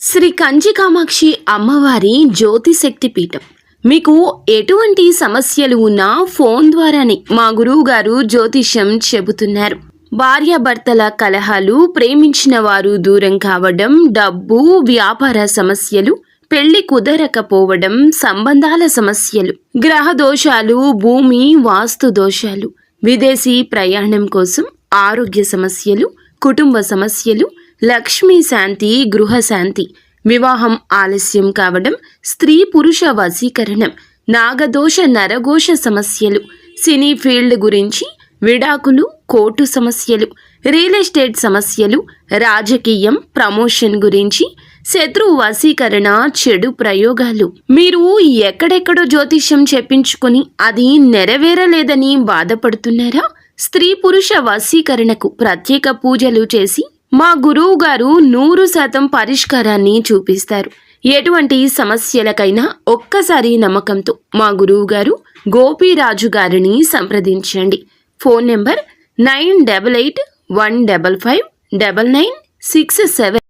శ్రీ కంచి కామాక్షి అమ్మవారి జ్యోతిశక్తి పీఠం. మీకు ఎటువంటి సమస్యలు ఉన్నా ఫోన్ ద్వారానే మా గురువు గారు జ్యోతిష్యం చెబుతున్నారు. భార్యాభర్తల కలహాలు, ప్రేమించిన వారు దూరం కావడం, డబ్బు, వ్యాపార సమస్యలు, పెళ్లి కుదరకపోవడం, సంబంధాల సమస్యలు, గ్రహ దోషాలు, భూమి వాస్తు దోషాలు, విదేశీ ప్రయాణం కోసం, ఆరోగ్య సమస్యలు, కుటుంబ సమస్యలు, లక్ష్మీ శాంతి, గృహ శాంతి, వివాహం ఆలస్యం కావడం, స్త్రీ పురుష వశీకరణం, నాగదోష నరఘోష సమస్యలు, సినీ ఫీల్డ్ గురించి, విడాకులు, కోర్టు సమస్యలు, రియల్ ఎస్టేట్ సమస్యలు, రాజకీయం, ప్రమోషన్ గురించి, శత్రు వశీకరణ, చెడు ప్రయోగాలు. మీరు ఎక్కడెక్కడో జ్యోతిష్యం చెప్పించుకొని అది నెరవేరలేదని బాధపడుతున్నారా? స్త్రీ పురుష వశీకరణకు ప్రత్యేక పూజలు చేసి మా గురువు గారు 100% పరిష్కారాన్ని చూపిస్తారు. ఎటువంటి సమస్యలకైనా ఒక్కసారి నమ్మకంతో మా గురువు గారు గోపీరాజు గారిని సంప్రదించండి. Phone number 9815559967.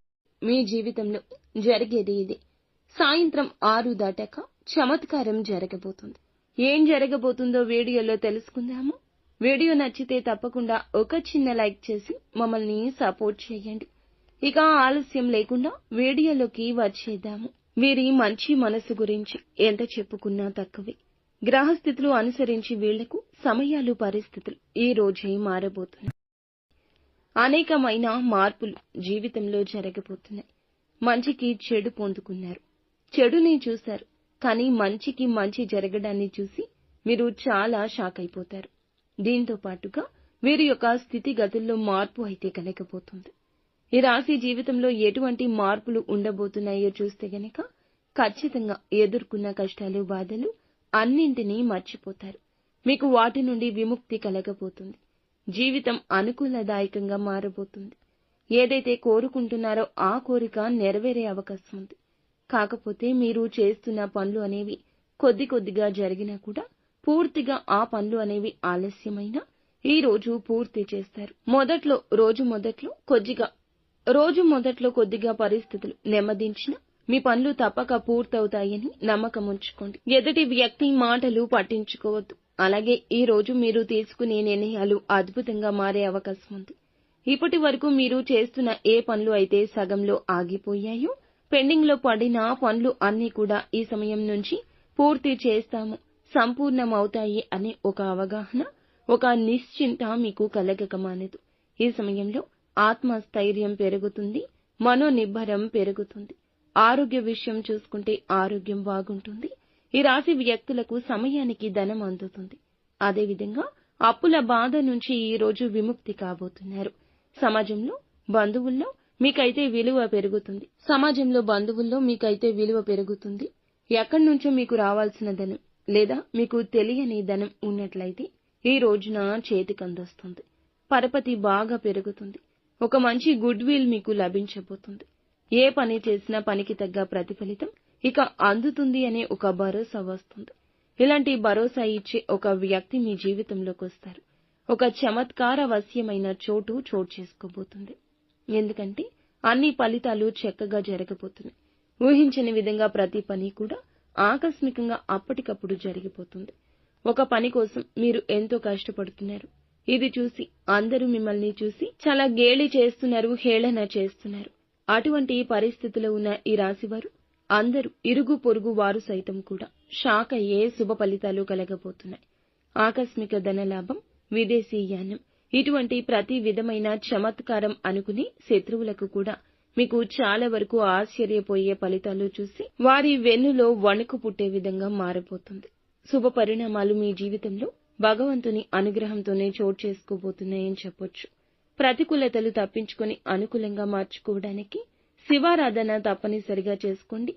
మీ జీవితంలో జరిగేది ఇది. సాయంత్రం 6 దాటాక చమత్కారం జరగబోతుంది. ఏం జరగబోతుందో వీడియోలో తెలుసుకుందాము. వీడియో నచ్చితే తప్పకుండా ఒక చిన్న లైక్ చేసి మమ్మల్ని సపోర్ట్ చేయండి. ఇక ఆలస్యం లేకుండా వీడియోలోకి వచ్చేద్దాము. వీరి మంచి మనసు గురించి ఎంత చెప్పుకున్నా తక్కువే. గ్రహస్థితులు అనుసరించి వీళ్లకు సమయాలు, పరిస్థితులు ఈ రోజే మారబోతున్నాయి. అనేకమైన మార్పులు జీవితంలో జరగబోతున్నాయి. మంచికి చెడు పొందుకున్నారు, చెడుని చూశారు. కానీ మంచికి మంచి జరగడాన్ని చూసి మీరు చాలా షాక్ అయిపోతారు. దీంతో పాటుగా వీరి యొక్క స్థితిగతుల్లో మార్పు అయితే కలగబోతుంది. ఈ రాశి జీవితంలో ఎటువంటి మార్పులు ఉండబోతున్నాయో చూస్తే గనక ఖచ్చితంగా ఎదుర్కొన్న కష్టాలు, బాధలు అన్నింటినీ మర్చిపోతారు. మీకు వాటి నుండి విముక్తి కలగబోతుంది. జీవితం అనుకూలదాయకంగా మారబోతుంది. ఏదైతే కోరుకుంటున్నారో ఆ కోరిక నెరవేరే అవకాశం ఉంది. కాకపోతే మీరు చేస్తున్న పనులు అనేవి కొద్ది కొద్దిగా జరిగినా కూడా పూర్తిగా ఆ పనులు అనేవి ఆలస్యమైనా ఈ రోజు పూర్తి చేస్తారు. రోజు మొదట్లో కొద్దిగా పరిస్థితులు నెమ్మదించిన మీ పనులు తప్పక పూర్తవుతాయని నమ్మకం ఉంచుకోండి. ఎదుటి వ్యక్తి మాటలు పట్టించుకోవద్దు. అలాగే ఈ రోజు మీరు తీసుకునే నిర్ణయాలు అద్భుతంగా మారే అవకాశం ఉంది. ఇప్పటి వరకు మీరు చేస్తున్న ఏ పనులు అయితే సగంలో ఆగిపోయాయో, పెండింగ్ లో పడిన పనులు అన్నీ కూడా ఈ సమయం నుంచి పూర్తి చేస్తాము, సంపూర్ణమవుతాయి అనే ఒక అవగాహన, ఒక నిశ్చింత మీకు కలగక మానదు. ఈ సమయంలో ఆత్మస్థైర్యం పెరుగుతుంది, మనోనిబ్బరం పెరుగుతుంది. ఆరోగ్య విషయం చూసుకుంటే ఆరోగ్యం బాగుంటుంది. ఈ రాశి వ్యక్తులకు సమయానికి ధనం అందుతుంది. అదేవిధంగా అప్పుల బాధ నుంచి ఈ రోజు విముక్తి కాబోతున్నారు. సమాజంలో బంధువుల్లో మీకైతే విలువ పెరుగుతుంది. ఎక్కడి నుంచో మీకు రావాల్సిన ధనం లేదా మీకు తెలియని ధనం ఉన్నట్లయితే ఈ రోజున చేతికందొస్తుంది. పరపతి బాగా పెరుగుతుంది. ఒక మంచి గుడ్ విల్ మీకు లభించబోతుంది. ఏ పని చేసినా పనికి తగ్గ ప్రతిఫలితం ఇక అందుతుంది అనే ఒక భరోసా వస్తుంది. ఇలాంటి భరోసా ఇచ్చే ఒక వ్యక్తి మీ జీవితంలోకి వస్తారు. ఒక చమత్కార వశ్యమైన చోటు చేసుకోబోతుంది. ఎందుకంటే అన్ని ఫలితాలు చక్కగా జరగబోతున్నాయి. ఊహించని విధంగా ప్రతి పని కూడా ఆకస్మికంగా అప్పటికప్పుడు జరిగిపోతుంది. ఒక పని కోసం మీరు ఎంతో కష్టపడుతున్నారు. ఇది చూసి అందరూ మిమ్మల్ని చూసి చాలా గేలి చేస్తున్నారు, హేళన చేస్తున్నారు. అటువంటి పరిస్థితిలో ఉన్న ఈ రాశివారు అందరూ ఇరుగు పొరుగు వారు సైతం కూడా షాక్ అయ్యే శుభ ఫలితాలు కలగబోతున్నాయి. ఆకస్మిక ధనలాభం, విదేశీ యానం, ఇటువంటి ప్రతి విధమైన చమత్కారం అనుకుని శత్రువులకు కూడా మీకు చాలా వరకు ఆశ్చర్యపోయే ఫలితాలు చూసి వారి వెన్నులో వణుకు పుట్టే విధంగా మారబోతుంది. శుభ పరిణామాలు మీ జీవితంలో భగవంతుని అనుగ్రహంతోనే చోటు చేసుకోబోతున్నాయని చెప్పొచ్చు. ప్రతికూలతలు తప్పించుకొని అనుకూలంగా మార్చుకోవడానికి శివారాధన తప్పనిసరిగా చేసుకోండి.